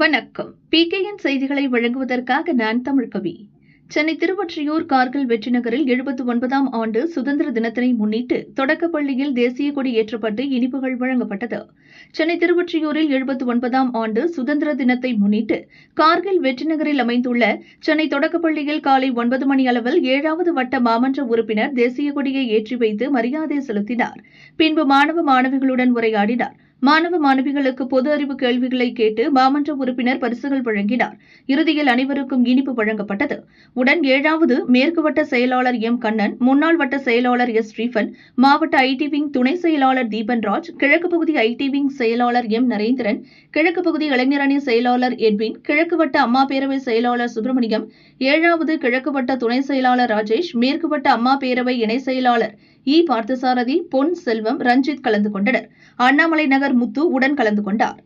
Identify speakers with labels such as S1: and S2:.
S1: வணக்கம். PKN செய்திகளை வழங்குவதற்காக நான் தமிழ்கவி. சென்னை திருவொற்றியூர் கார்கில் வெற்றி நகரில் 79ஆம் ஆண்டு சுதந்திர தினத்தினை முன்னிட்டு தொடக்கப்பள்ளியில் தேசிய கொடி ஏற்றப்பட்டு இனிப்புகள் வழங்கப்பட்டது. சென்னை திருவொற்றியூரில் 79ஆம் ஆண்டு சுதந்திர தினத்தை முன்னிட்டு கார்கில் வெற்றி நகரில் அமைந்துள்ள சென்னை தொடக்கப்பள்ளியில் காலை 9 மணி அளவில் 7வது வட்ட மாமன்ற உறுப்பினர் தேசிய கொடியை ஏற்றி வைத்து மரியாதை செலுத்தினார். பின்பு மாணவ மாணவிகளுடன் உரையாடினார். மாணவ மாணவிகளுக்கு பொது அறிவு கேள்விகளை கேட்டு மாமன்ற உறுப்பினர் பரிசுகள் வழங்கினார். இறுதியில் அனைவருக்கும் இனிப்பு வழங்கப்பட்டது. உடன் 7வது மேற்கு வட்ட செயலாளர் எம். கண்ணன், முன்னாள் வட்ட செயலாளர் எஸ். ஸ்டீபன், மாவட்ட ஐடி விங் துணை செயலாளர் தீபன்ராஜ், கிழக்கு பகுதி ஐடி விங் செயலாளர் எம். நரேந்திரன், கிழக்கு பகுதி இளைஞர் அணி செயலாளர் எட்வின், கிழக்கு வட்ட அம்மா பேரவை செயலாளர் சுப்பிரமணியம், 7வது கிழக்கு வட்ட துணை செயலாளர் ராஜேஷ், மேற்கு வட்ட அம்மா பேரவை இணை செயலாளர் இ. பார்த்தசாரதி, பொன் செல்வம், ரஞ்சித் கலந்து கொண்டனர். அண்ணாமலை நகர் முத்து உடன் கலந்து கொண்டார்.